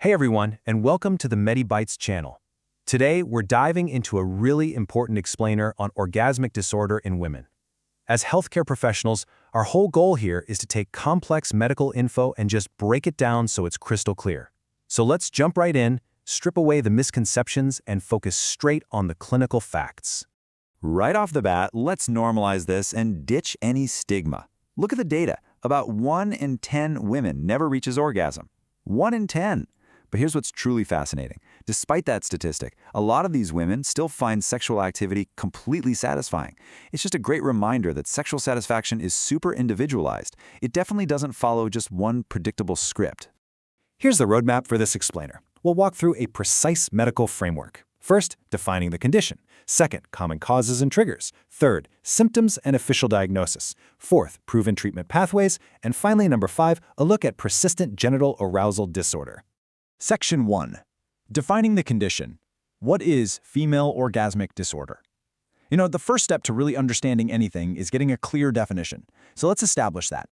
Hey everyone, and welcome to the MediBytes channel. Today, we're diving into a really important explainer on orgasmic disorder in women. As healthcare professionals, our whole goal here is to take complex medical info and just break it down so it's crystal clear. So let's jump right in, strip away the misconceptions, and focus straight on the clinical facts. Right off the bat, let's normalize this and ditch any stigma. Look at the data. About 1 in 10 women never reaches orgasm. 1 in 10. But here's what's truly fascinating. Despite that statistic, a lot of these women still find sexual activity completely satisfying. It's just a great reminder that sexual satisfaction is super individualized. It definitely doesn't follow just one predictable script. Here's the roadmap for this explainer. We'll walk through a precise medical framework. First, defining the condition. Second, common causes and triggers. Third, symptoms and official diagnosis. Fourth, proven treatment pathways. And finally, number 5, a look at persistent genital arousal disorder. Section 1. Defining the condition. What is female orgasmic disorder? The first step to really understanding anything is getting a clear definition. So let's establish that.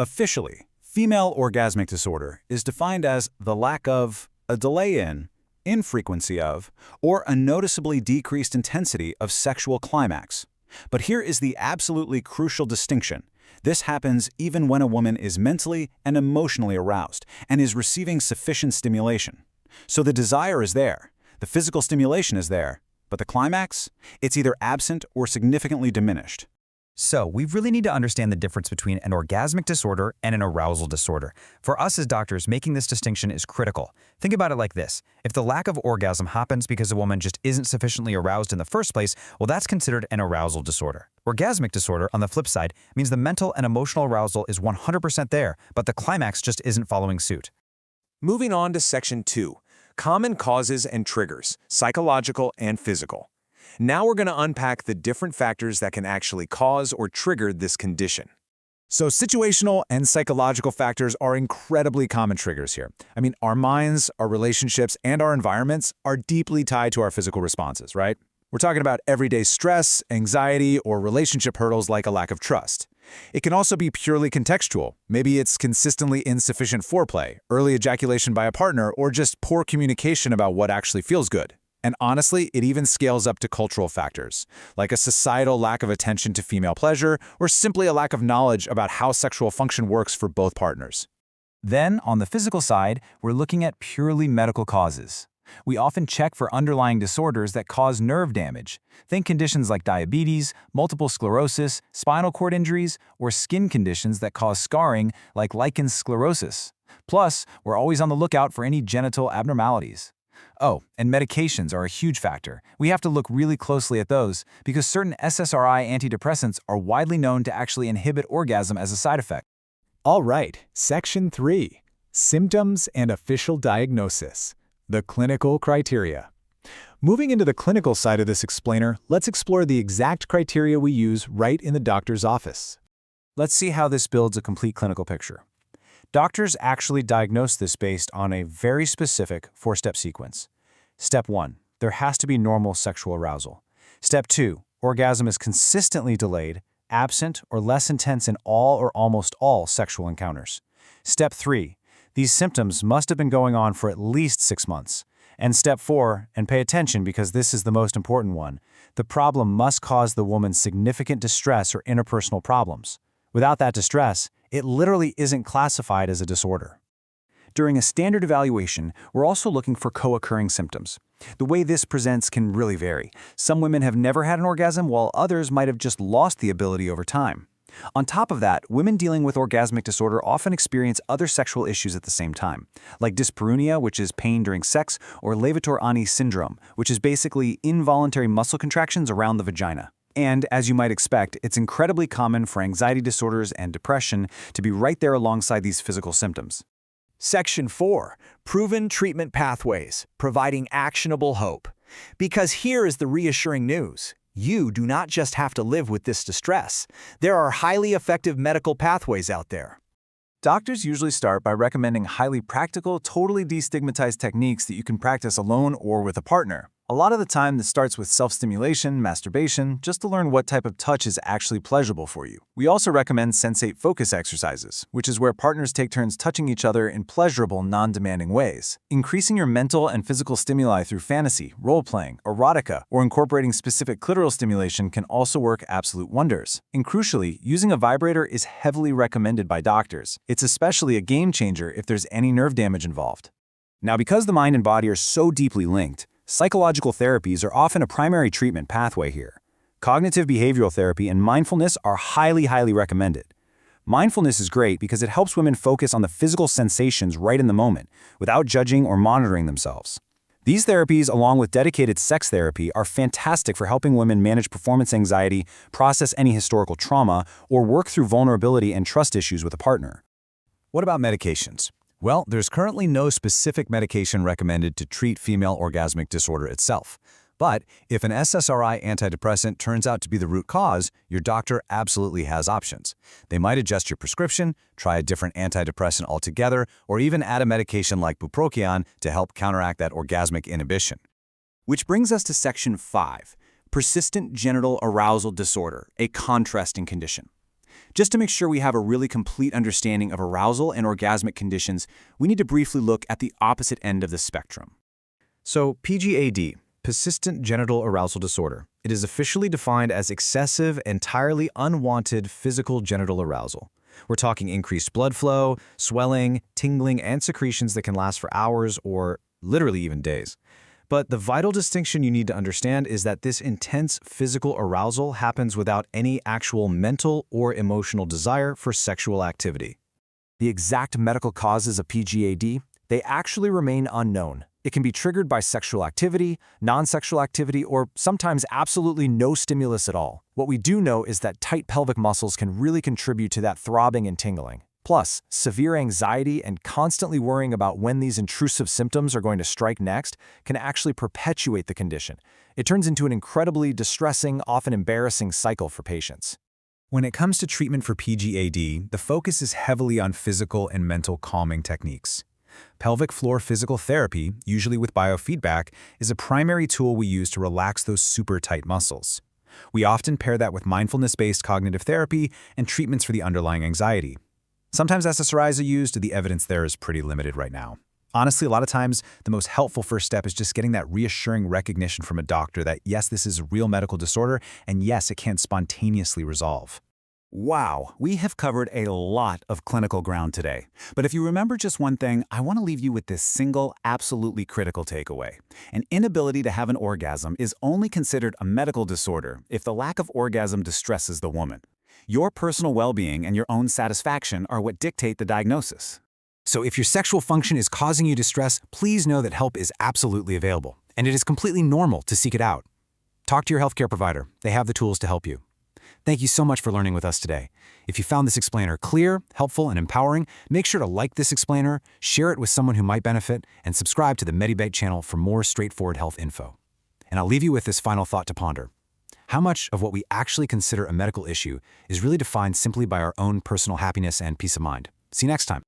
Officially, female orgasmic disorder is defined as the lack of, a delay in, infrequency of, or a noticeably decreased intensity of sexual climax. But here is the absolutely crucial distinction. This happens even when a woman is mentally and emotionally aroused and is receiving sufficient stimulation. So the desire is there, the physical stimulation is there, but the climax? It's either absent or significantly diminished. So, we really need to understand the difference between an orgasmic disorder and an arousal disorder. For us as doctors, making this distinction is critical. Think about it like this. If the lack of orgasm happens because a woman just isn't sufficiently aroused in the first place, well, that's considered an arousal disorder. Orgasmic disorder, on the flip side, means the mental and emotional arousal is 100% there, but the climax just isn't following suit. Moving on to Section 2, common causes and triggers, psychological and physical. Now we're going to unpack the different factors that can actually cause or trigger this condition. So situational and psychological factors are incredibly common triggers here. Our minds, our relationships, and our environments are deeply tied to our physical responses, right? We're talking about everyday stress, anxiety, or relationship hurdles like a lack of trust. It can also be purely contextual. Maybe it's consistently insufficient foreplay, early ejaculation by a partner, or just poor communication about what actually feels good. And honestly, it even scales up to cultural factors, like a societal lack of attention to female pleasure, or simply a lack of knowledge about how sexual function works for both partners. Then, on the physical side, we're looking at purely medical causes. We often check for underlying disorders that cause nerve damage. Think conditions like diabetes, multiple sclerosis, spinal cord injuries, or skin conditions that cause scarring like lichen sclerosis. Plus, we're always on the lookout for any genital abnormalities. Oh, and medications are a huge factor. We have to look really closely at those because certain SSRI antidepressants are widely known to actually inhibit orgasm as a side effect. All right, Section 3, symptoms and official diagnosis, the clinical criteria. Moving into the clinical side of this explainer, let's explore the exact criteria we use right in the doctor's office. Let's see how this builds a complete clinical picture. Doctors actually diagnose this based on a very specific 4-step sequence. Step 1, there has to be normal sexual arousal. Step 2, orgasm is consistently delayed, absent, or less intense in all or almost all sexual encounters. Step 3, these symptoms must have been going on for at least 6 months. And Step 4, and pay attention because this is the most important one, the problem must cause the woman significant distress or interpersonal problems. Without that distress, it literally isn't classified as a disorder. During a standard evaluation, we're also looking for co-occurring symptoms. The way this presents can really vary. Some women have never had an orgasm, while others might have just lost the ability over time. On top of that, women dealing with orgasmic disorder often experience other sexual issues at the same time, like dyspareunia, which is pain during sex, or levator ani syndrome, which is basically involuntary muscle contractions around the vagina. And, as you might expect, it's incredibly common for anxiety disorders and depression to be right there alongside these physical symptoms. Section 4, proven treatment pathways, providing actionable hope. Because here is the reassuring news. You do not just have to live with this distress. There are highly effective medical pathways out there. Doctors usually start by recommending highly practical, totally destigmatized techniques that you can practice alone or with a partner. A lot of the time, this starts with self-stimulation, masturbation, just to learn what type of touch is actually pleasurable for you. We also recommend sensate focus exercises, which is where partners take turns touching each other in pleasurable, non-demanding ways. Increasing your mental and physical stimuli through fantasy, role-playing, erotica, or incorporating specific clitoral stimulation can also work absolute wonders. And crucially, using a vibrator is heavily recommended by doctors. It's especially a game changer if there's any nerve damage involved. Now, because the mind and body are so deeply linked, psychological therapies are often a primary treatment pathway here. Cognitive behavioral therapy and mindfulness are highly recommended. Mindfulness is great because it helps women focus on the physical sensations right in the moment, without judging or monitoring themselves. These therapies, along with dedicated sex therapy, are fantastic for helping women manage performance anxiety, process any historical trauma, or work through vulnerability and trust issues with a partner. What about medications? Well, there's currently no specific medication recommended to treat female orgasmic disorder itself. But if an SSRI antidepressant turns out to be the root cause, your doctor absolutely has options. They might adjust your prescription, try a different antidepressant altogether, or even add a medication like bupropion to help counteract that orgasmic inhibition. Which brings us to Section 5, Persistent Genital Arousal Disorder, a contrasting condition. Just to make sure we have a really complete understanding of arousal and orgasmic conditions, we need to briefly look at the opposite end of the spectrum. So, PGAD, Persistent Genital Arousal Disorder. It is officially defined as excessive, entirely unwanted physical genital arousal. We're talking increased blood flow, swelling, tingling, and secretions that can last for hours or literally even days. But the vital distinction you need to understand is that this intense physical arousal happens without any actual mental or emotional desire for sexual activity. The exact medical causes of PGAD, they actually remain unknown. It can be triggered by sexual activity, non-sexual activity, or sometimes absolutely no stimulus at all. What we do know is that tight pelvic muscles can really contribute to that throbbing and tingling. Plus, severe anxiety and constantly worrying about when these intrusive symptoms are going to strike next can actually perpetuate the condition. It turns into an incredibly distressing, often embarrassing cycle for patients. When it comes to treatment for PGAD, the focus is heavily on physical and mental calming techniques. Pelvic floor physical therapy, usually with biofeedback, is a primary tool we use to relax those super tight muscles. We often pair that with mindfulness-based cognitive therapy and treatments for the underlying anxiety. Sometimes SSRIs are used, the evidence there is pretty limited right now. Honestly, a lot of times, the most helpful first step is just getting that reassuring recognition from a doctor that yes, this is a real medical disorder, and yes, it can spontaneously resolve. Wow, we have covered a lot of clinical ground today. But if you remember just one thing, I want to leave you with this single, absolutely critical takeaway. An inability to have an orgasm is only considered a medical disorder if the lack of orgasm distresses the woman. Your personal well-being and your own satisfaction are what dictate the diagnosis. So if your sexual function is causing you distress, please know that help is absolutely available, and it is completely normal to seek it out. Talk to your healthcare provider. They have the tools to help you. Thank you so much for learning with us today. If you found this explainer clear, helpful, and empowering, make sure to like this explainer, share it with someone who might benefit, and subscribe to the MediByte channel for more straightforward health info. And I'll leave you with this final thought to ponder. How much of what we actually consider a medical issue is really defined simply by our own personal happiness and peace of mind? See you next time.